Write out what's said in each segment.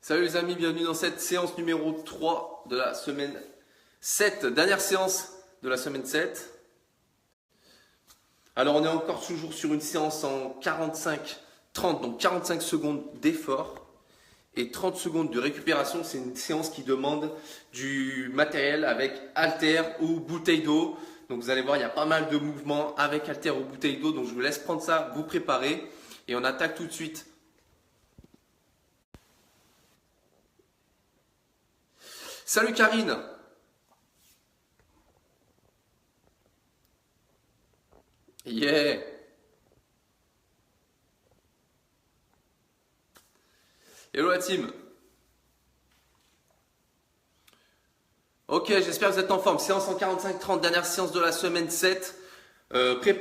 Salut les amis, bienvenue dans cette séance numéro 3 de la semaine 7, dernière séance de la semaine 7. Alors on est encore toujours sur une séance en 45-30, donc 45 secondes d'effort et 30 secondes de récupération. C'est une séance qui demande du matériel avec halter ou bouteille d'eau. Donc vous allez voir, il y a pas mal de mouvements avec halter ou bouteille d'eau, donc je vous laisse prendre ça, vous préparer et on attaque tout de suite. Salut Karine. Yeah. Hello la team. Ok, j'espère que vous êtes en forme. Séance en 45-30, dernière séance de la semaine 7.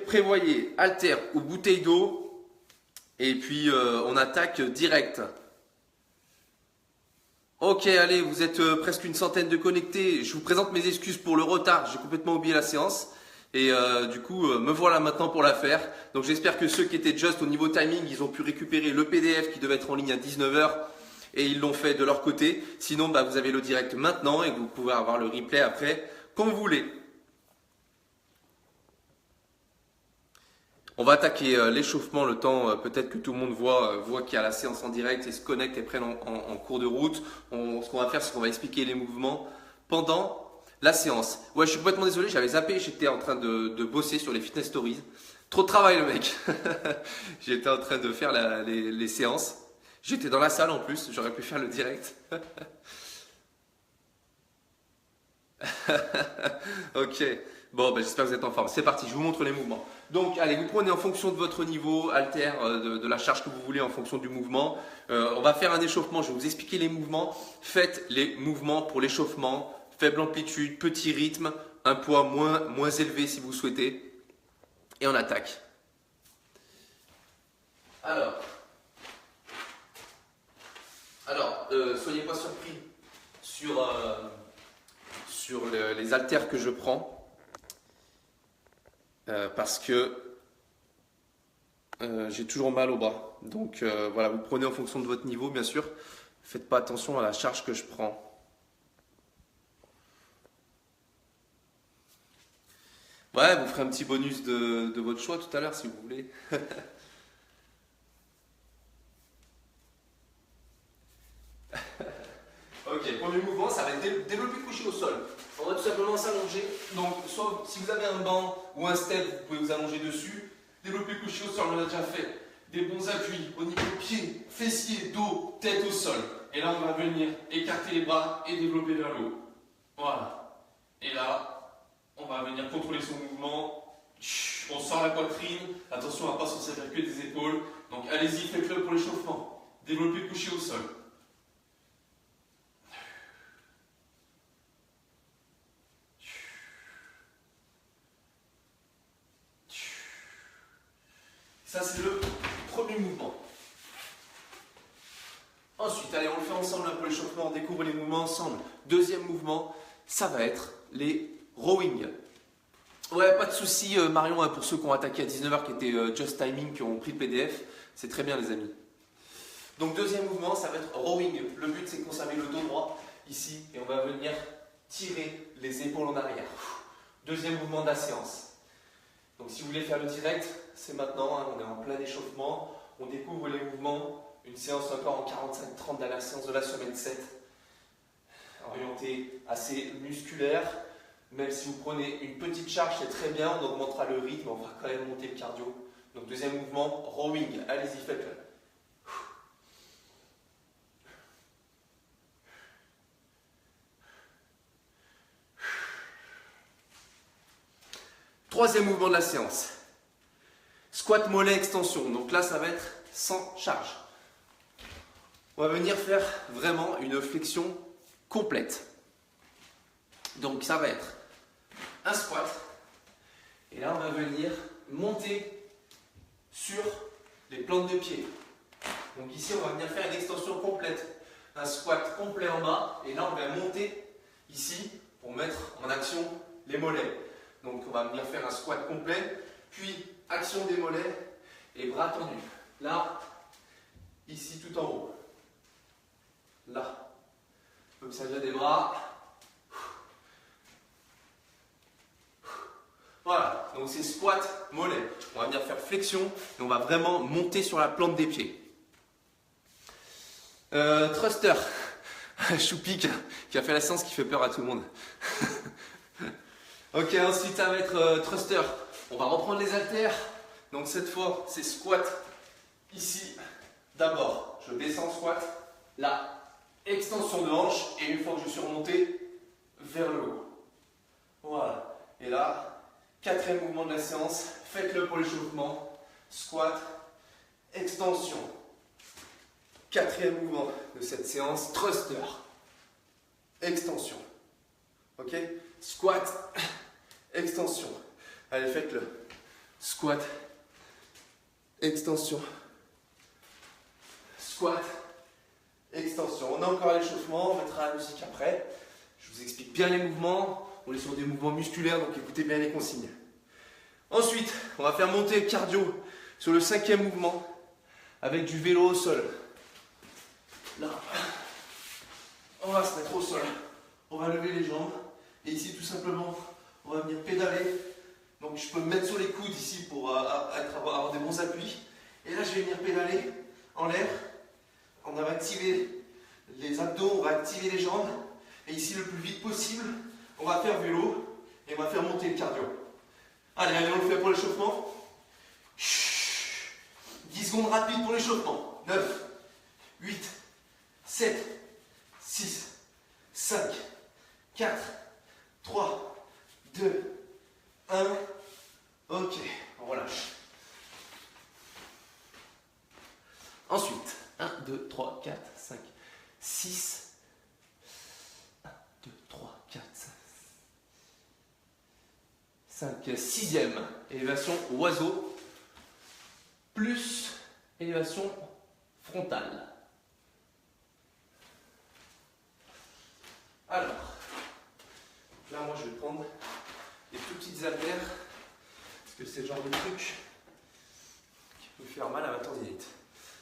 Prévoyez halter ou bouteille d'eau. Et puis on attaque direct. Ok, allez, vous êtes presque une centaine de connectés. Je vous présente mes excuses pour le retard. J'ai complètement oublié la séance. Et du coup, me voilà maintenant pour la faire. Donc j'espère que ceux qui étaient just au niveau timing, ils ont pu récupérer le PDF qui devait être en ligne à 19 h. Et ils l'ont fait de leur côté. Sinon, vous avez le direct maintenant et vous pouvez avoir le replay après, quand vous voulez. On va attaquer l'échauffement le temps, peut-être que tout le monde voit qu'il y a la séance en direct et se connecte et prenne en cours de route. Ce qu'on va faire, c'est qu'on va expliquer les mouvements pendant la séance. Ouais, je suis complètement désolé, j'avais zappé, j'étais en train de bosser sur les fitness stories. Trop de travail le mec. J'étais en train de faire les séances. J'étais dans la salle en plus, j'aurais pu faire le direct. Ok, bon, j'espère que vous êtes en forme. C'est parti, je vous montre les mouvements. Donc, allez, vous prenez en fonction de votre niveau, halter, de la charge que vous voulez en fonction du mouvement. On va faire un échauffement, je vais vous expliquer les mouvements. Faites les mouvements pour l'échauffement. Faible amplitude, petit rythme, un poids moins élevé si vous souhaitez. Et on attaque. Alors, soyez pas surpris sur les haltères que je prends parce que j'ai toujours mal au bras. Donc voilà, vous prenez en fonction de votre niveau, bien sûr. Faites pas attention à la charge que je prends. Ouais, vous ferez un petit bonus de votre choix tout à l'heure si vous voulez. Ok, premier mouvement, ça va être développé couché au sol. On va tout simplement s'allonger. Donc, soit si vous avez un banc ou un step, vous pouvez vous allonger dessus. Développé couché au sol, on a déjà fait. Des bons appuis au niveau pied, fessier, dos, tête au sol. Et là, on va venir écarter les bras et développer vers le haut. Voilà. Et là, on va venir contrôler son mouvement. On sort la poitrine. Attention, on ne va pas s'en servir que des épaules. Donc, allez-y, faites-le pour l'échauffement. Développé couché au sol. Ça, c'est le premier mouvement. Ensuite, allez, on le fait ensemble pour l'échauffement, on découvre les mouvements ensemble. Deuxième mouvement, ça va être les rowing. Ouais, pas de souci, Marion, pour ceux qui ont attaqué à 19 h, qui étaient just timing, qui ont pris le PDF, c'est très bien, les amis. Donc, deuxième mouvement, ça va être rowing. Le but, c'est de conserver le dos droit ici, et on va venir tirer les épaules en arrière. Deuxième mouvement de la séance. Donc si vous voulez faire le direct, c'est maintenant, on est en plein échauffement, on découvre les mouvements, une séance encore en 45-30 dans la séance de la semaine 7, orientée assez musculaire, même si vous prenez une petite charge, c'est très bien, on augmentera le rythme, on va quand même monter le cardio. Donc deuxième mouvement, rowing, allez-y, faites-le. Troisième mouvement de la séance. Squat mollet extension. Donc là, ça va être sans charge. On va venir faire vraiment une flexion complète. Donc ça va être un squat. Et là, on va venir monter sur les plantes de pied. Donc ici, on va venir faire une extension complète. Un squat complet en bas. Et là, on va monter ici pour mettre en action les mollets. Donc on va venir faire un squat complet, puis action des mollets et bras tendus. Là, ici tout en haut. Là. s'agit des bras. Voilà, donc c'est squat mollet. On va venir faire flexion et on va vraiment monter sur la plante des pieds. Thruster. Choupi qui a fait la séance qui fait peur à tout le monde. Ok, ensuite ça va être thruster. On va reprendre les haltères. Donc cette fois, c'est squat ici. D'abord, je descends squat. Là, extension de hanche. Et une fois que je suis remonté, vers le haut. Voilà. Et là, quatrième mouvement de la séance. Faites-le pour l'échauffement. Squat, extension. Quatrième mouvement de cette séance. Thruster. Extension. Ok? Squat, extension. Allez, faites-le. Squat, extension. Squat, extension. On a encore l'échauffement, on mettra la musique après. Je vous explique bien les mouvements. On est sur des mouvements musculaires, donc écoutez bien les consignes. Ensuite, on va faire monter le cardio sur le cinquième mouvement avec du vélo au sol. Là, on va se mettre au sol. On va lever les jambes. Et ici, tout simplement, on va venir pédaler. Donc, je peux me mettre sur les coudes ici pour avoir des bons appuis. Et là, je vais venir pédaler en l'air. On va activer les abdos, on va activer les jambes. Et ici, le plus vite possible, on va faire vélo et on va faire monter le cardio. Allez, on le fait pour l'échauffement. 10 secondes rapides pour l'échauffement. 9, 8, 7, 6, 5, 4, 3, 2, 1. Ok, on relâche. Ensuite, 1, 2, 3, 4, 5, 6. 1, 2, 3, 4, 5, sixième. Élévation oiseau plus élévation frontale. Alors, là moi je vais prendre des tout petites haltères parce que c'est le genre de truc qui peut faire mal à ma tendinite.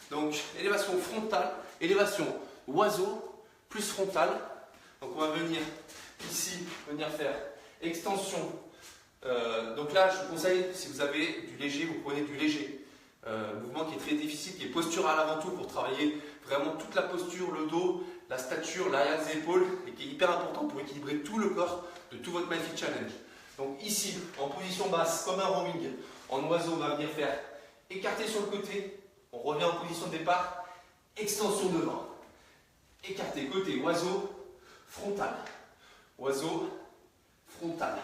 Donc élévation frontale, élévation oiseau plus frontale. Donc on va venir ici, venir faire extension. Donc là je vous conseille, si vous avez du léger, vous prenez du léger. Mouvement qui est très difficile, qui est postural avant tout pour travailler vraiment toute la posture, le dos, la stature, l'arrière des épaules et qui est hyper important pour équilibrer tout le corps de tout votre Mindfit Challenge. Donc ici, en position basse, comme un rowing, en oiseau, on va venir faire écarter sur le côté, on revient en position de départ, extension devant, écarter côté, oiseau, frontal, oiseau, frontal.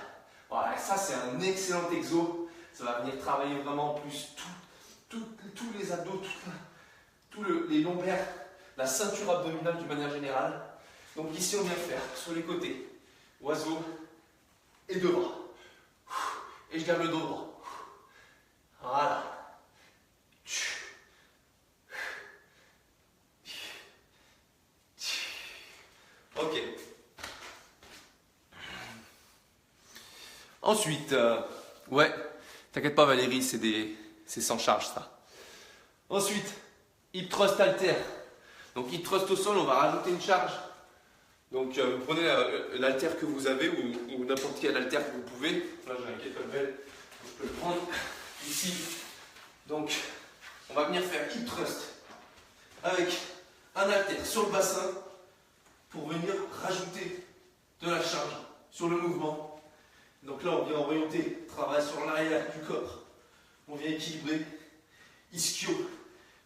Voilà, ça c'est un excellent exo, ça va venir travailler vraiment en plus tous les abdos, les lombaires, la ceinture abdominale d'une manière générale. Donc ici on vient faire sur les côtés, oiseau et devant. Et je garde le dos droit. Voilà. Ok. Ensuite, ouais, t'inquiète pas Valérie, c'est sans charge ça. Ensuite, hip thrust halter. Donc hip thrust au sol, on va rajouter une charge. Donc vous prenez l'halter que vous avez ou n'importe quel halter que vous pouvez. Là j'ai un kettlebell, je peux le prendre ici. Donc on va venir faire hip thrust avec un halter sur le bassin pour venir rajouter de la charge sur le mouvement. Donc là on vient orienter, travail sur l'arrière du corps. On vient équilibrer ischio,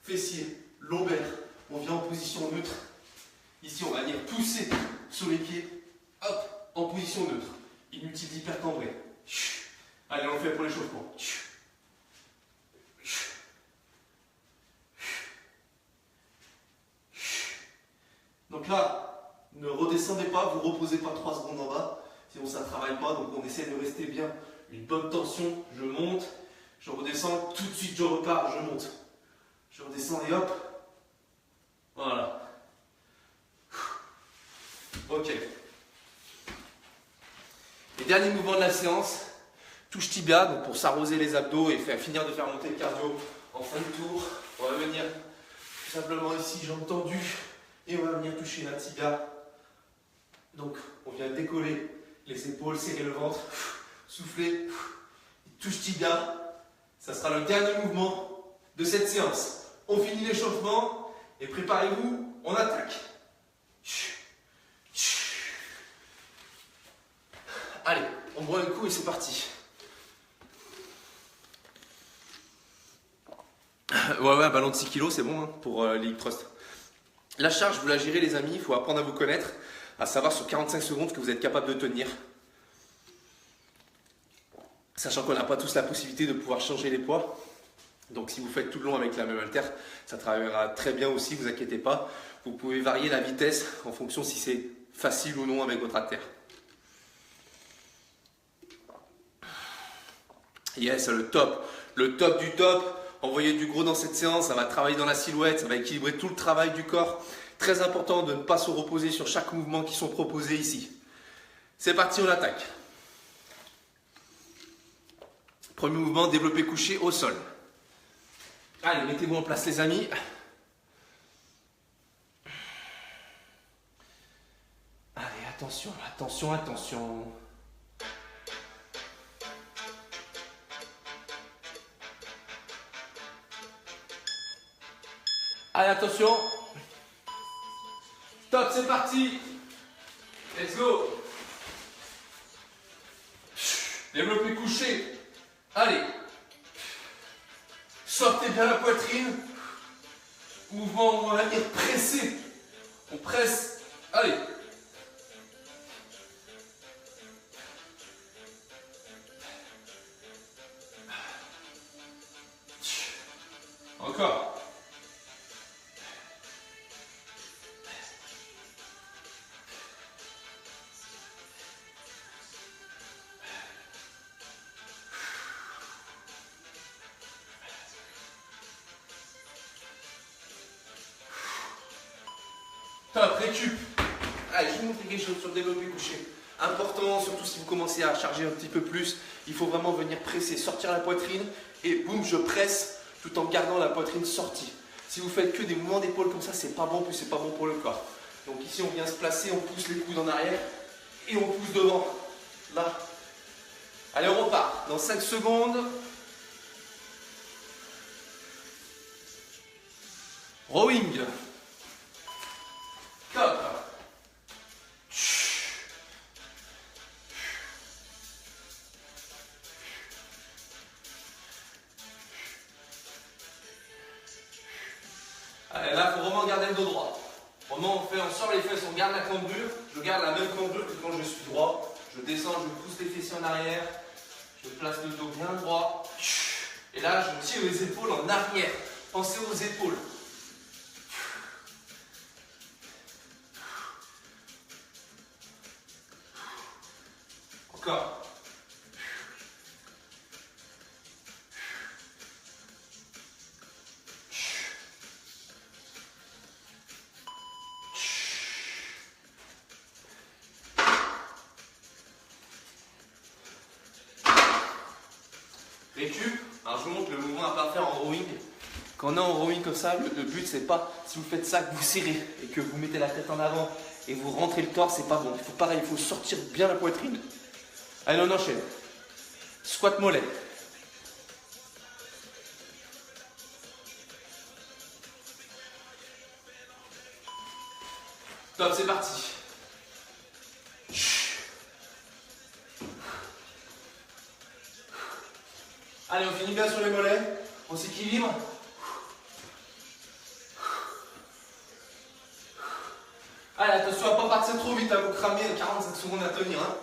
fessier, lombaire. On vient en position neutre. Ici, on va venir pousser sur les pieds. Hop, en position neutre. Inutile d'hypercambrer. Allez, on le fait pour l'échauffement. Donc là, ne redescendez pas, vous reposez pas 3 secondes en bas. Sinon, ça ne travaille pas. Donc, on essaie de rester bien. Une bonne tension. Je monte, je redescends. Tout de suite, je repars, je monte. Je redescends et hop. Voilà. Ok. Les derniers mouvements de la séance, touche tibia, donc pour s'arroser les abdos et finir de faire monter le cardio en fin de tour. On va venir tout simplement ici, jambes tendues, et on va venir toucher la tibia Donc, on vient décoller les épaules, serrer le ventre, souffler, touche tibia. Ça sera le dernier mouvement de cette séance. On finit l'échauffement et préparez-vous, on attaque. Allez, on boit un coup et c'est parti. Ouais, ballon de 6 kg, c'est bon hein, pour les hip thrusts. La charge, vous la gérez les amis, il faut apprendre à vous connaître, à savoir sur 45 secondes ce que vous êtes capable de tenir. Sachant qu'on n'a pas tous la possibilité de pouvoir changer les poids. Donc si vous faites tout le long avec la même haltère, ça travaillera très bien aussi, ne vous inquiétez pas. Vous pouvez varier la vitesse en fonction si c'est facile ou non avec votre haltère. Yes, le top du top. Envoyez du gros dans cette séance, ça va travailler dans la silhouette, ça va équilibrer tout le travail du corps. Très important de ne pas se reposer sur chaque mouvement qui sont proposés ici. C'est parti, on attaque. Premier mouvement, développé couché au sol. Allez, mettez-vous en place les amis. Allez, attention, attention, attention. Allez, attention. Top, c'est parti. Let's go. Développé couché. Allez. Sortez bien la poitrine. Mouvement où on va venir presser. On presse. Allez. Encore. Top, récup. Allez, je vais vous montrer quelque chose sur le développé couché. Important, surtout si vous commencez à charger un petit peu plus, il faut vraiment venir presser, sortir la poitrine et boum, je presse tout en gardant la poitrine sortie. Si vous faites que des mouvements d'épaule comme ça, c'est pas bon, puis c'est pas bon pour le corps. Donc ici, on vient se placer, on pousse les coudes en arrière et on pousse devant. Là. Allez, on repart. Dans 5 secondes. Rowing. Top. Allez, là, il faut vraiment garder le dos droit. Vraiment, on sort les fesses, on garde la cambrure. Je garde la même cambrure que quand je suis droit. Je descends, je pousse les fessiers en arrière. Je place le dos bien droit. Et là, je tire les épaules en arrière. Pensez aux épaules. Encore. Récup. Alors je vous montre le mouvement à pas faire en rowing. Quand on est en rowing comme ça, le but c'est pas, si vous faites ça, que vous serrez et que vous mettez la tête en avant et vous rentrez le torse, c'est pas bon. Il faut pareil, il faut sortir bien la poitrine. Allez, on enchaîne. Squat mollet. Top, c'est parti. Allez, on finit bien sur les mollets. On s'équilibre. Allez, attention à ne pas partir trop vite, à vous cramer 45 secondes à tenir. Hein.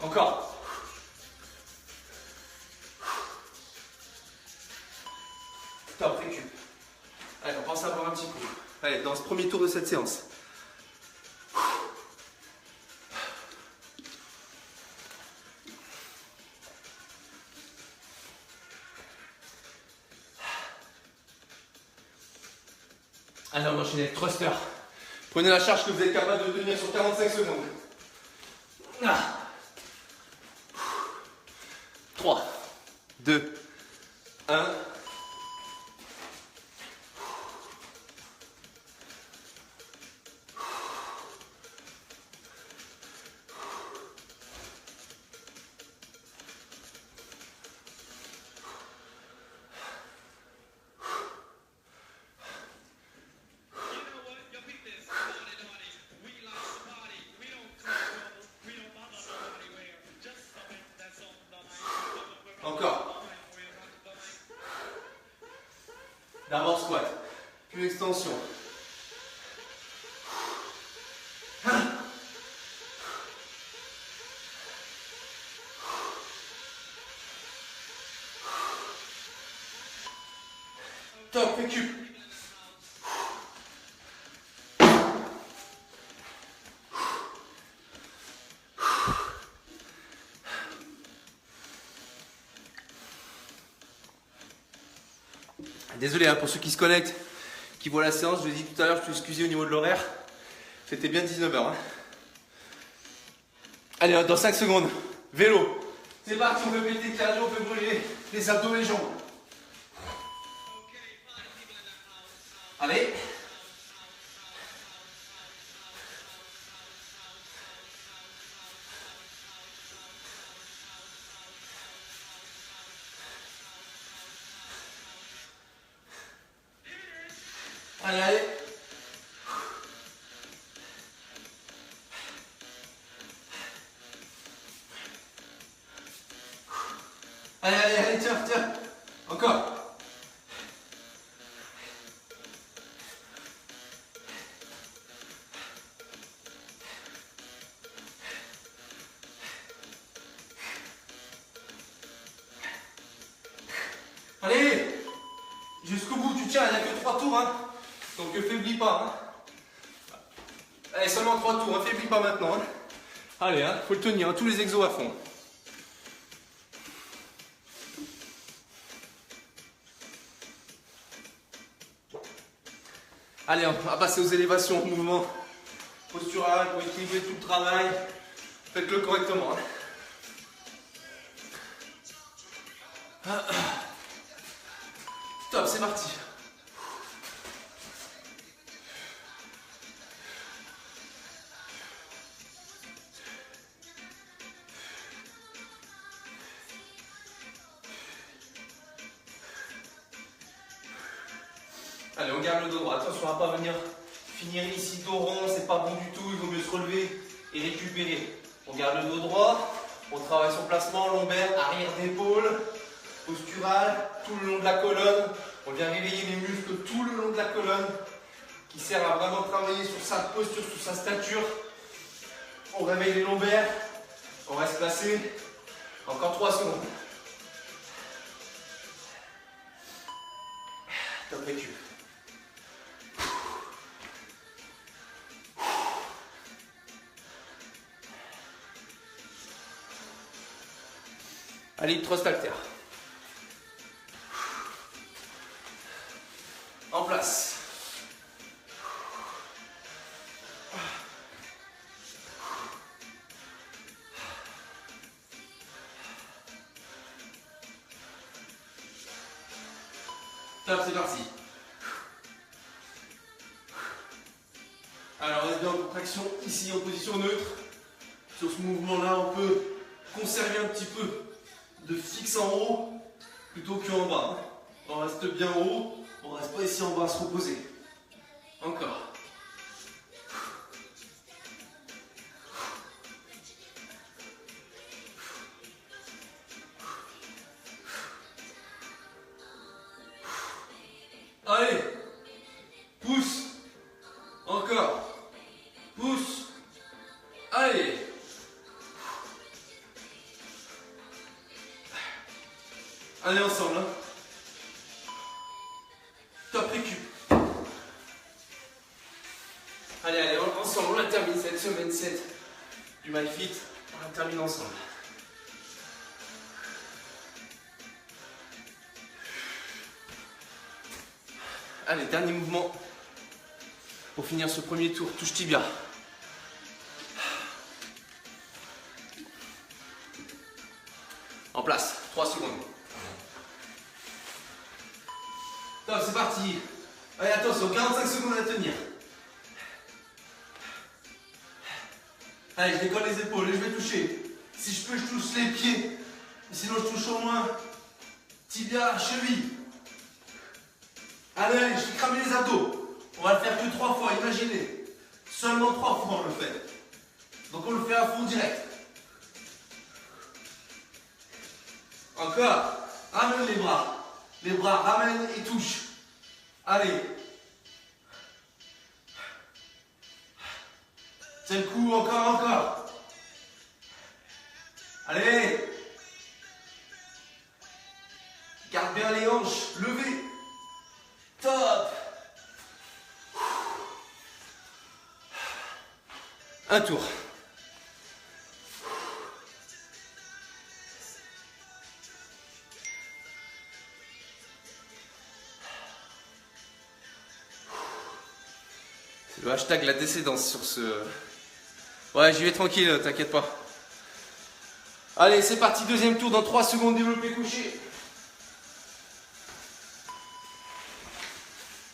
Encore. Top, récup. Allez, on pense à boire un petit coup. Allez, dans ce premier tour de cette séance. Allez, on enchaîne avec thruster. Prenez la charge que vous êtes capable de tenir sur 45 secondes. 3, 2, 1. Encore. D'abord squat, puis extension. Top, récup. Désolé pour ceux qui se connectent, qui voient la séance, je l'ai dit tout à l'heure, je suis excusé au niveau de l'horaire. C'était bien 19h. Allez, dans 5 secondes, vélo. C'est parti, on peut péter le cardio, on peut brûler les abdos et les jambes. Allez. Allez, allez. Allez, allez, allez, tiens, tiens. Encore. Allez. Jusqu'au bout, tu tiens, il n'y a que 3 tours. Hein. Donc ne faiblis pas. Hein. Allez, seulement 3 tours, ne faiblis pas maintenant. Hein. Allez, hein, faut le tenir, hein, tous les exos à fond. Allez, on va passer aux élévations, mouvement postural pour équilibrer tout le travail. Faites-le correctement. Hein. Top, c'est parti. Allez, on garde le dos droit. Attention à ne pas venir finir ici dos rond, c'est pas bon du tout. Il vaut mieux se relever et récupérer. On garde le dos droit. On travaille son placement lombaire, arrière d'épaule, postural, tout le long de la colonne. On vient réveiller les muscles tout le long de la colonne qui sert à vraiment travailler sur sa posture, sur sa stature. On réveille les lombaires. On reste placé. Encore 3 secondes. Top récup. Allez, thrust halter. En place. Top, c'est parti. Alors, on reste bien en contraction ici en position neutre. Sur ce mouvement-là, on peut conserver un petit peu de fixe en haut plutôt qu'en bas. On reste bien haut, on ne reste pas ici en bas à se reposer. Encore. Allez, pousse. Encore. Pousse. Allez. Allez ensemble. Hein. Top récup. Allez, allez, ensemble, on la termine cette semaine 7 du MyFit. On la termine ensemble. Allez, dernier mouvement Pour finir ce premier tour, touche tibia. En place, 3 secondes. Top, c'est parti. Allez, attention, 45 secondes à tenir. Allez, je décolle les épaules et je vais toucher. Si je peux, je touche les pieds. Sinon, je touche au moins tibia, cheville. Allez, je vais cramer les abdos. On va le faire que 3 fois, imaginez. Seulement 3 fois, on le fait. Donc, on le fait à fond direct. Encore. Ramène les bras. Les bras, ramène et touche. Allez. Tiens le coup, encore. Allez. Garde bien les hanches. Levez. Top. Un tour. C'est le hashtag la décédance sur ce... Ouais, j'y vais tranquille, t'inquiète pas. Allez, c'est parti, deuxième tour dans 3 secondes, développé couché.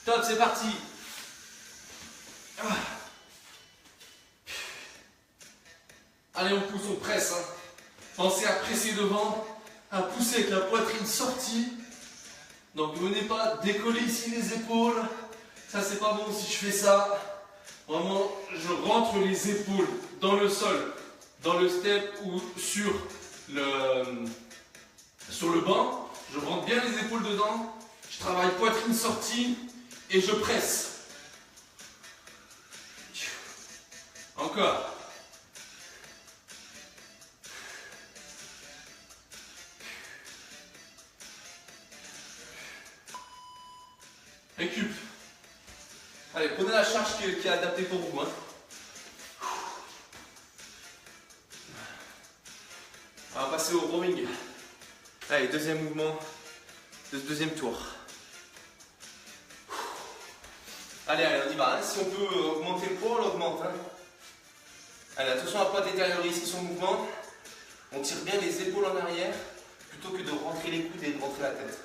Top, c'est parti. Allez, on pousse, on presse. Hein. Pensez à presser devant, à pousser avec la poitrine sortie. Donc, ne venez pas décoller ici les épaules. Ça, c'est pas bon si je fais ça. Vraiment, je rentre les épaules dans le sol, dans le step ou sur le banc. Je rentre bien les épaules dedans. Je travaille poitrine sortie et je presse. Encore. Récup. Allez, prenez la charge qui est adaptée pour vous. Hein. On va passer au rowing. Allez, deuxième mouvement de ce deuxième tour. Allez, on y va. Hein. Si on peut augmenter le poids, on l'augmente. Hein. Allez, attention à ne pas détériorer ici son mouvement. On tire bien les épaules en arrière plutôt que de rentrer les coudes et de rentrer la tête.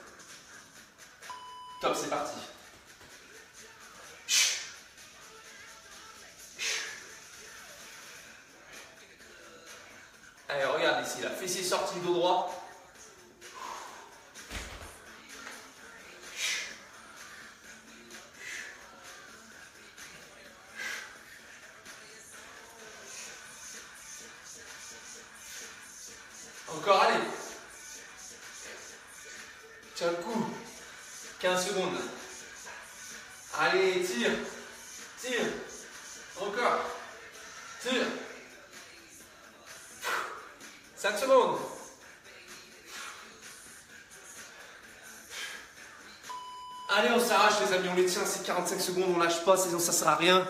Top, c'est parti. Allez, regarde ici, la fessier sortie dos droit. Encore, allez. Tiens le coup. 15 secondes. Allez, tire. Tire. Encore. Tire. 5 secondes. Allez, on s'arrache les amis, on les tient, c'est 45 secondes, on lâche pas, sinon ça sert à rien.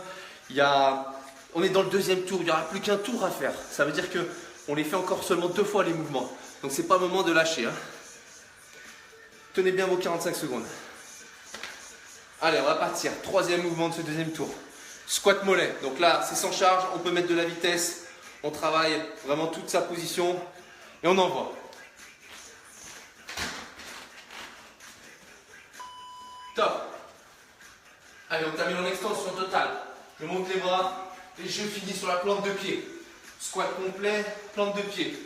On est dans le deuxième tour, il n'y aura plus qu'un tour à faire. Ça veut dire qu'on les fait encore seulement 2 fois les mouvements. Donc c'est pas le moment de lâcher. Hein. Tenez bien vos 45 secondes. Allez, on va partir. Troisième mouvement de ce deuxième tour. Squat mollet. Donc là, c'est sans charge, on peut mettre de la vitesse. On travaille vraiment toute sa position et on envoie. Top. Allez, on termine en extension totale. Je monte les bras et je finis sur la plante de pied. Squat complet, plante de pied.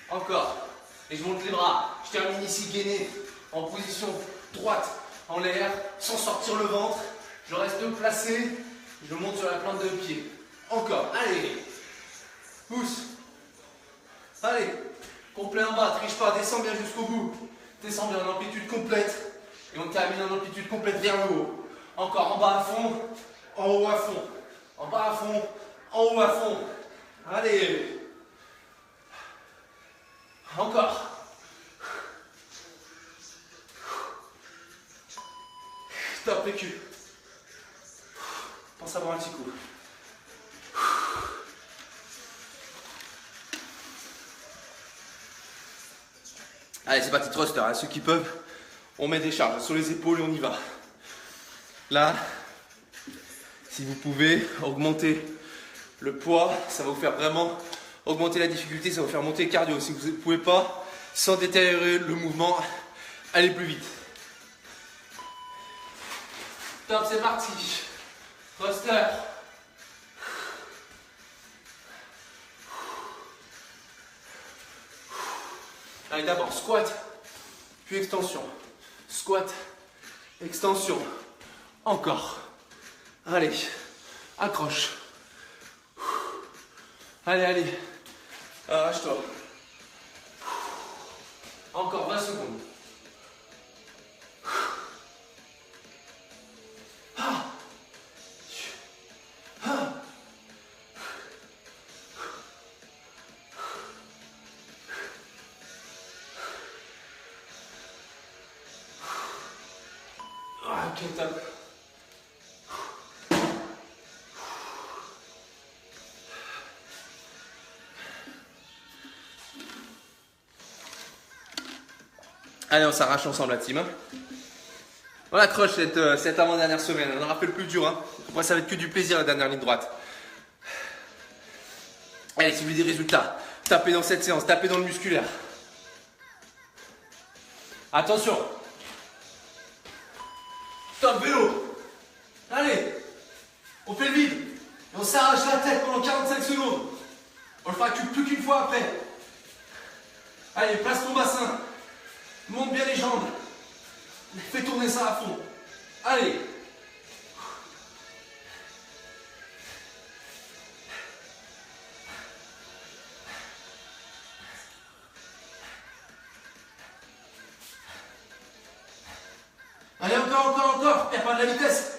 Encore. Et je monte les bras. Je termine ici gainé en position droite en l'air sans sortir le ventre. Je reste placé. Je monte sur la plante de pied. Encore. Allez. Pousse. Allez. Complet en bas. Triche pas. Descends bien jusqu'au bout. Descends bien en amplitude complète. Et on termine en amplitude complète vers le haut. Encore en bas à fond. En haut à fond. En bas à fond. En haut à fond. Allez. Encore. Stop, récup. Pense à boire un petit coup. Allez, c'est parti, thruster. Hein. Ceux qui peuvent, on met des charges sur les épaules et on y va. Là, Si vous pouvez augmenter le poids, ça va vous faire vraiment augmenter la difficulté, ça va vous faire monter le cardio. Si vous ne pouvez pas, sans détériorer le mouvement, allez plus vite. Top, c'est parti. Thruster. Allez, d'abord squat, puis extension. Squat, extension. Encore. Allez, accroche. Allez, allez. Arrache-toi. Encore 20 secondes. Ok, top. Allez, on s'arrache ensemble la team. On accroche cette avant-dernière semaine. On aura fait le plus dur. Moi, ça va être que du plaisir la dernière ligne droite. Allez, si vous voulez des résultats, tapez dans cette séance, tapez dans le musculaire. Attention. Top vélo. Allez. On fait le vide. Et on s'arrache la tête pendant 45 secondes. On le fera plus qu'une fois après. Allez, place ton bassin. Monte bien les jambes. Fais tourner ça à fond. Allez. Allez, encore. Il n'y a pas de la vitesse.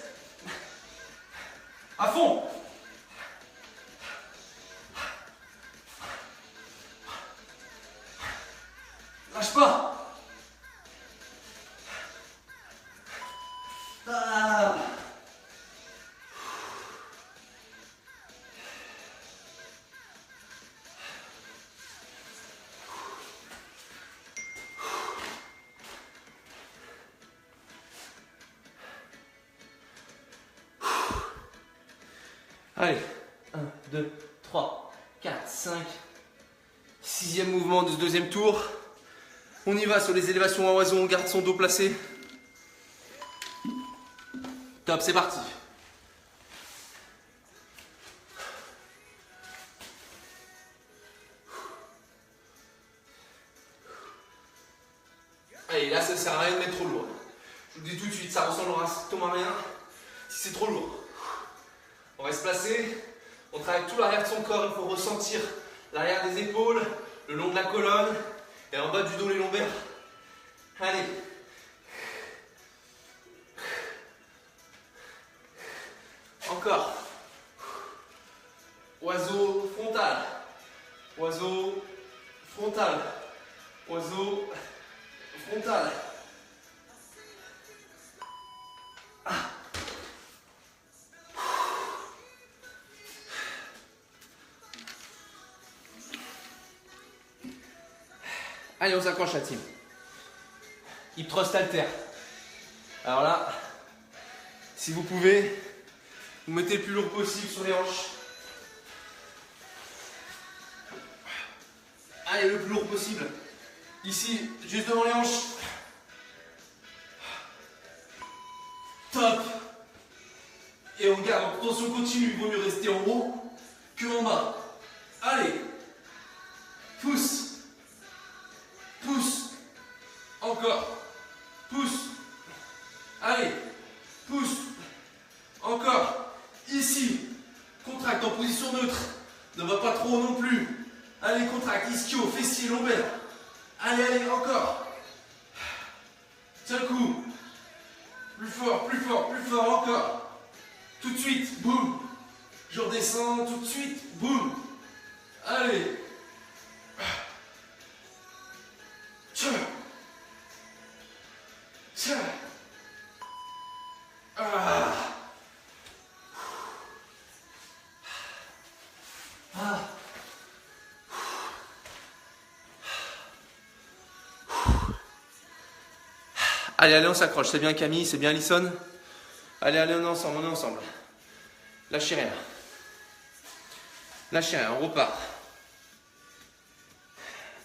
À fond. Lâche pas. Ah. Allez, 1, 2, 3, 4, 5. Sixième mouvement de ce deuxième tour. On y va sur les élévations à oiseau, on garde son dos placé. Top, c'est parti. Allez, là ça sert à rien de mettre trop lourd. Je vous le dis tout de suite, ça ressemblera strictement à rien si c'est trop lourd. On reste placé, on travaille tout l'arrière de son corps, il faut ressentir l'arrière des épaules, le long de la colonne et en bas du dos les lombaires. Allez. Encore. Oiseau frontal. Oiseau frontal. Oiseau frontal. Allez, on s'accroche la team. Hip thrust halter. Alors là, si vous pouvez, vous mettez le plus lourd possible sur les hanches. Allez, le plus lourd possible. Ici, juste devant les hanches. Top. Et on garde, tension continue, il vaut mieux rester en haut que en bas. Allez. Pousse. Pousse. Encore. Pousse. Allez. Pousse. Encore. Ici. Contracte en position neutre. Ne va pas trop non plus. Allez, contracte. Ischio, fessier, lombaire. Allez, encore. Tiens le coup. Plus fort, encore. Tout de suite, boum. Je redescends, tout de suite, boum. Allez. Tiens. Ah. Allez, on s'accroche. C'est bien Camille, c'est bien Alison. Allez, on est ensemble, Lâchez rien. Lâchez rien, on repart.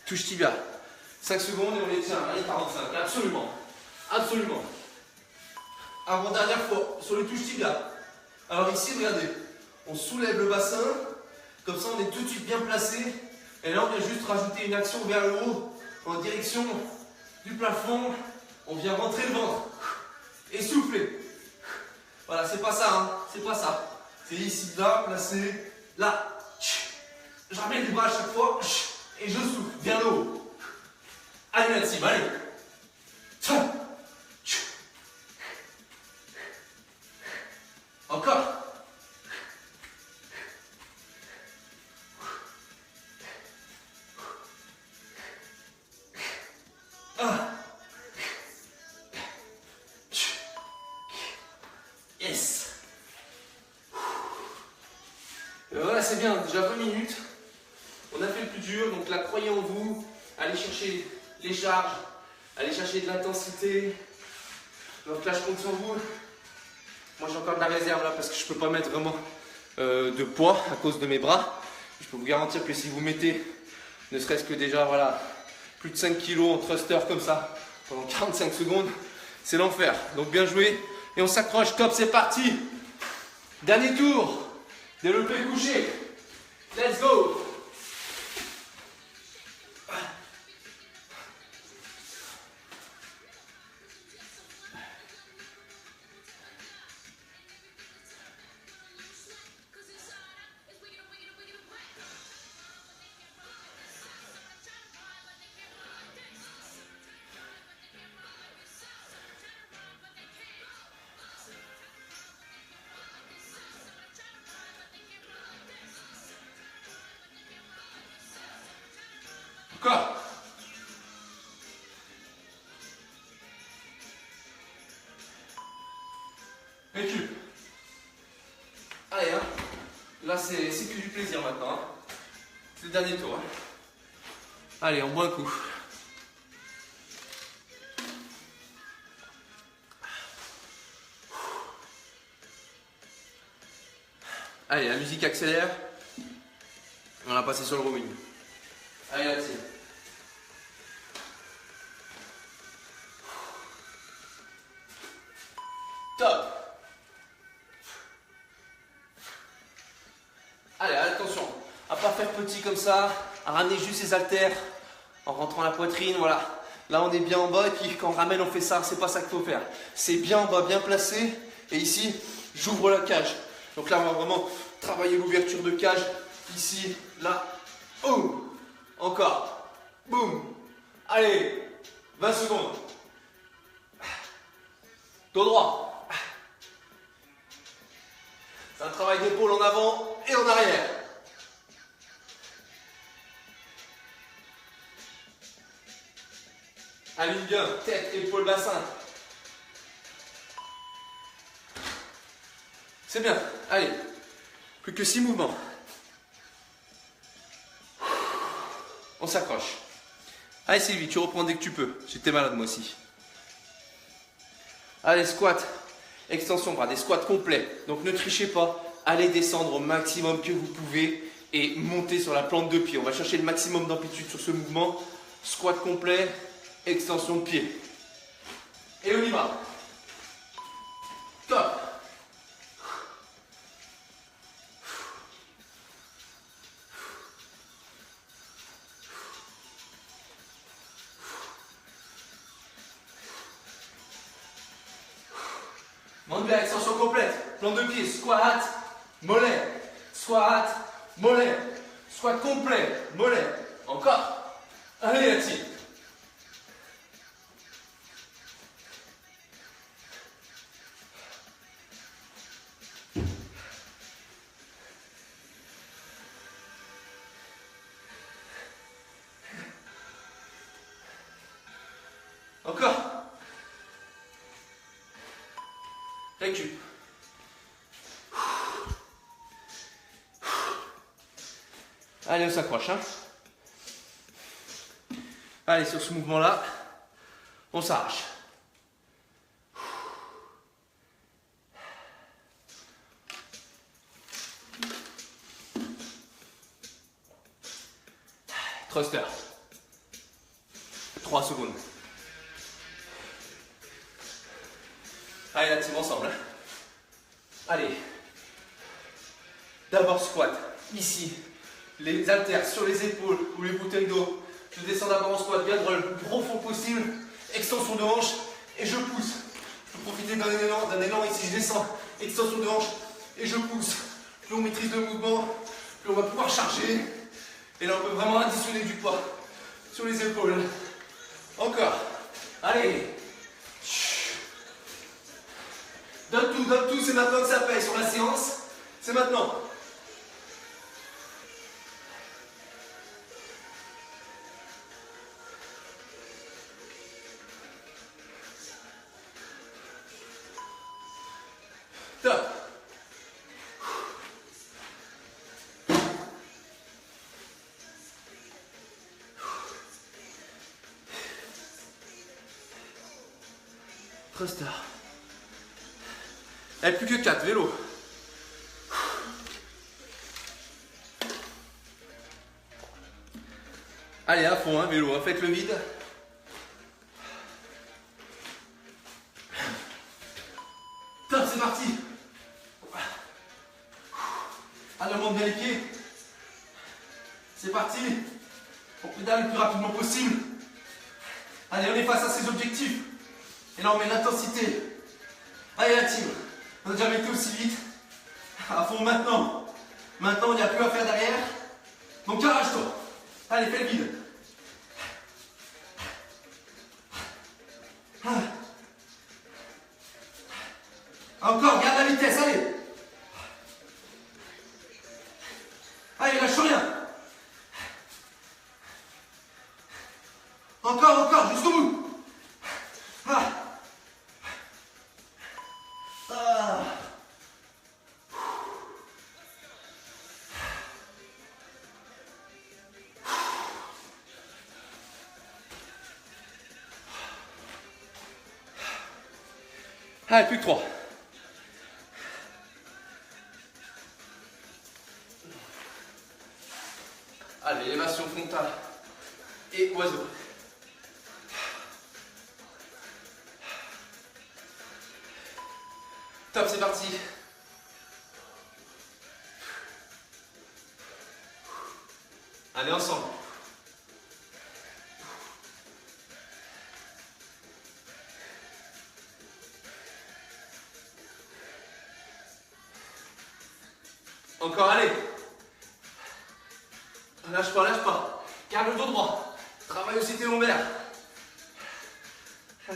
Touche tibia. 5 secondes et on les tient. Allez, 45. Absolument. Absolument. Avant dernière fois, sur le touche tibia. Alors ici, regardez. On soulève le bassin. Comme ça, on est tout de suite bien placé. Et là, on vient juste rajouter une action vers le haut. En direction du plafond. On vient rentrer le ventre. Et souffler. Voilà, c'est pas ça, hein. C'est pas ça. C'est ici, là, placé. Là. Je ramène les bras à chaque fois. Et je souffle. Vers le haut. Allez, la team, allez. Encore. Yes. Voilà, c'est bien, déjà 20 minutes. On a fait le plus dur, donc là, croyez en vous. Allez chercher les charges, allez chercher de l'intensité. Donc là, je compte sur vous. Moi, j'ai encore de la réserve là parce que je ne peux pas mettre vraiment de poids à cause de mes bras. Je peux vous garantir que si vous mettez ne serait-ce que déjà voilà, plus de 5 kg en thruster comme ça pendant 45 secondes, c'est l'enfer. Donc bien joué et on s'accroche. Top, c'est parti. Dernier tour. Développé couché. Let's go. Encore. Récup. Allez, hein. Là, c'est que du plaisir maintenant. Hein. C'est le dernier tour. Hein. Allez, on boit un coup. Allez, la musique accélère. On va passer sur le rowing. Allez, là, c'est. Top. Allez, attention, à pas faire petit comme ça, à ramener juste les haltères en rentrant la poitrine, voilà. Là, on est bien en bas et puis quand on ramène, on fait ça, c'est pas ça qu'il faut faire. C'est bien en bas, bien placé et ici, j'ouvre la cage. Donc là, on va vraiment travailler l'ouverture de cage, ici, là, boum, encore, boum. Allez, 20 secondes. Dos droit. C'est un travail d'épaule en avant et en arrière. Aligne bien, tête, épaule, bassin. C'est bien. Allez, plus que 6 mouvements. On s'accroche. Allez Sylvie, tu reprends dès que tu peux. J'étais malade moi aussi. Allez, squat. Extension bras, des squats complets. Donc ne trichez pas. Allez descendre au maximum que vous pouvez et monter sur la plante de pied. On va chercher le maximum d'amplitude sur ce mouvement. Squat complet, extension de pied. Et on y va. Top. Monte bien, extension complète. Plante de pied, squat, mollet. Squat, mollet. Squat complet, mollet. Encore. Allez, là-dessus. Encore. Récup. Allez, on s'accroche. Hein. Allez, sur ce mouvement-là, on s'arrache. Thruster. 3 secondes. Allez, la team ensemble. Allez. D'abord squat. Ici. Les haltères sur les épaules ou les bouteilles d'eau. Je descends d'abord en squat, bien droit, le plus profond possible. Extension de hanche et je pousse. Je peux profiter d'un élan ici. Je descends. Extension de hanche et je pousse. Plus on maîtrise le mouvement, plus on va pouvoir charger. Et là, on peut vraiment additionner du poids sur les épaules. Encore. Allez. Donne tout, c'est maintenant que ça paye sur la séance. C'est maintenant. Top. Thruster. Et plus que 4, vélo. Allez, à fond, hein, vélo, hein, faites le vide. Top, c'est parti. Allez, on monte bien les pieds. C'est parti. On pédale le plus rapidement possible. Allez, on est face à ces objectifs. Et là, on met l'intensité. Allez, la team. On n'a jamais été aussi vite. À fond maintenant. Maintenant, il n'y a plus à faire derrière. Donc, arrache-toi. Allez, fais le vide. Encore, garde la vitesse, allez. Allez, lâche rien. Encore, jusqu'au bout. Allez, plus que 3. Allez, élévation frontale et oiseau. Top, c'est parti. Allez, ensemble. Encore, allez. Lâche pas. Garde le dos droit. Travaille aussi tes lombaires. Ah.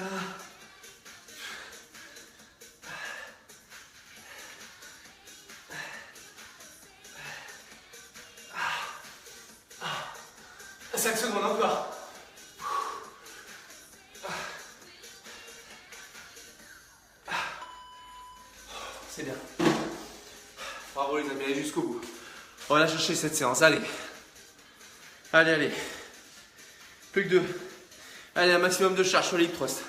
5 secondes encore. C'est bien. Bravo les amis, allez jusqu'au bout. On va la chercher cette séance, allez. Allez. Plus que 2. Allez, un maximum de charge sur les hip thrusts.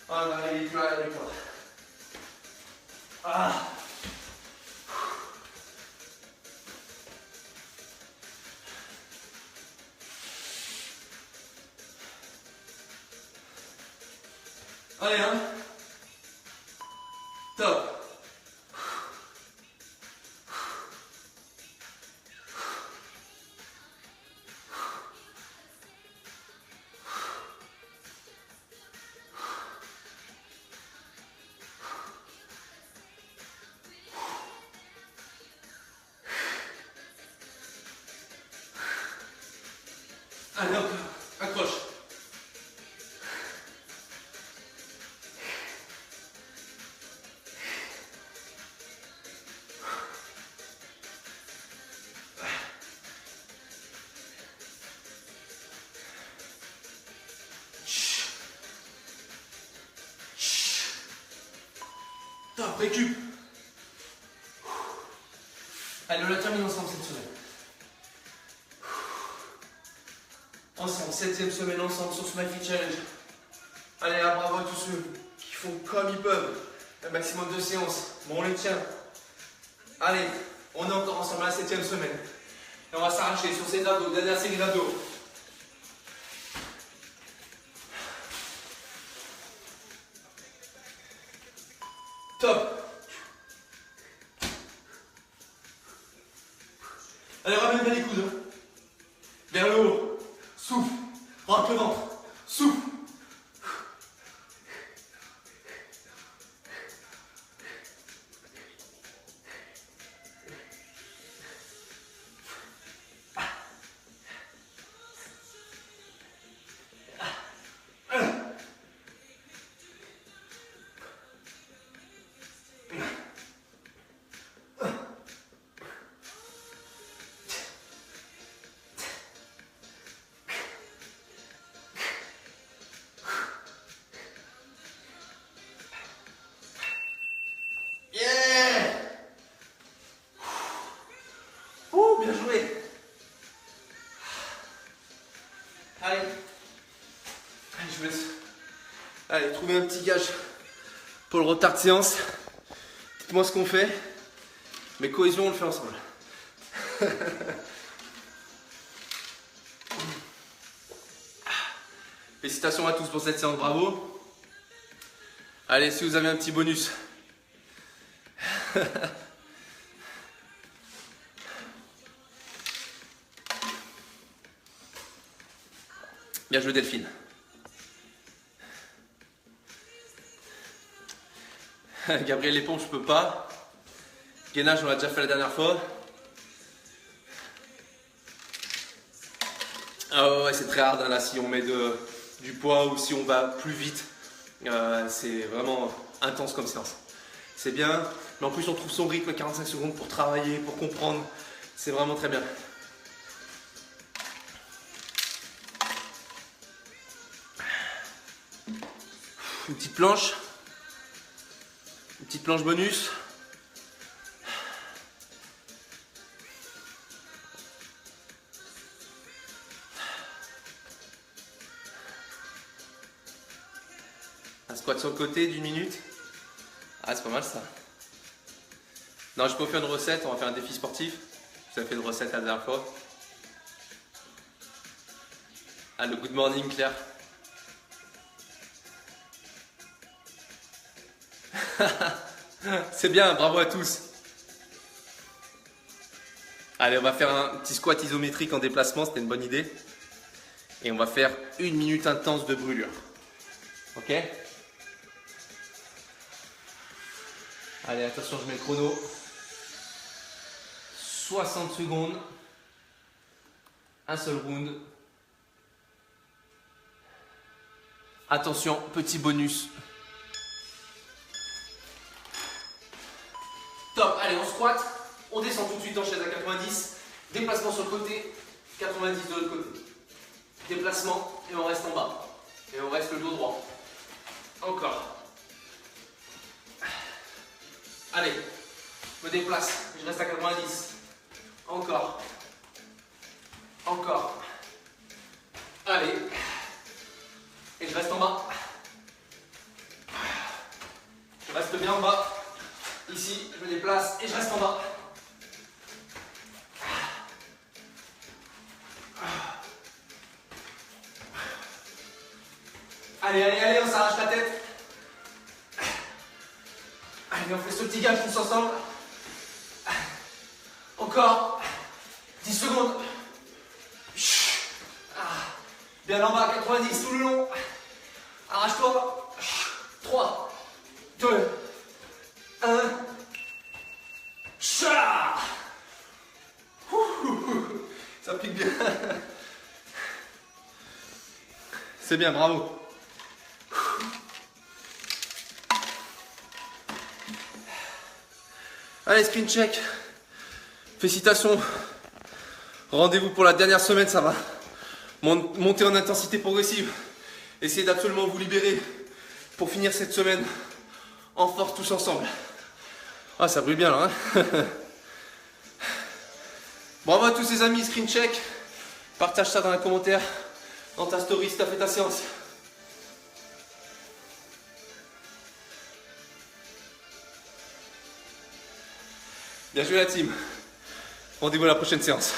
Allez, tu vas avec moi. Allez, hein. Top. Allez, hop, accroche. Top, récup. Allez, on la termine ensemble cette semaine. Ensemble, 7e semaine ensemble sur ce Smile Challenge. Allez, bravo à tous ceux qui font comme ils peuvent. Un maximum de séances. Bon, on les tient. Allez, on est encore ensemble à la 7e semaine. Et on va s'arracher sur ces abdos, dernière série d'abdos. Top. Allez, ramène bien les coudes. Vers le haut. Souffle. Rentre le ventre. Souffle. Bien joué. Allez. Allez, je vous laisse. Allez, trouvez un petit gage pour le retard de séance. Dites-moi ce qu'on fait. Mais cohésion, on le fait ensemble. Félicitations à tous pour cette séance, bravo. Allez, si vous avez un petit bonus. Bien joué Delphine. Gabriel l'éponge, je peux pas. Gainage, on l'a déjà fait la dernière fois. Ah ouais, c'est très hard hein, là, si on met du poids ou si on va plus vite. C'est vraiment intense comme séance. C'est bien, mais en plus on trouve son rythme à 45 secondes pour travailler, pour comprendre. C'est vraiment très bien. Une petite planche bonus. Un squat sur le côté d'une minute. Ah, c'est pas mal ça. Non, je peux faire une recette, on va faire un défi sportif. Vous avez fait une recette la dernière fois. Ah, le good morning Claire. C'est bien, bravo à tous. Allez, on va faire un petit squat isométrique en déplacement, c'était une bonne idée. Et on va faire 1 minute intense de brûlure. Ok? Allez, attention, je mets le chrono. 60 secondes. Un seul round. Attention, petit bonus. Top, allez, on squat. On descend tout de suite en chaise à 90. Déplacement sur le côté. 90 de l'autre côté. Déplacement et on reste en bas. Et on reste le dos droit. Encore. Allez, je me déplace. Je reste à 90. Encore. Encore. Allez. Et je reste en bas. Je reste bien en bas. Ici, je me déplace et je reste en bas. Allez, allez, allez, on s'arrache la tête. Allez, on fait ce petit gage tous ensemble. Encore. 10 secondes. Bien en bas, 90, tout le long. Arrache-toi. 3, 2, 1. Chat. Ça pique bien. C'est bien, bravo. Allez, screen check. Félicitations. Rendez-vous pour la dernière semaine, ça va. Monter en intensité progressive. Essayez d'absolument vous libérer pour finir cette semaine en force tous ensemble. Ah, ça brûle bien là. Hein. Bravo à tous ces amis, screen check. Partage ça dans les commentaires, dans ta story si tu as fait ta séance. Bien joué la team. Rendez-vous à la prochaine séance.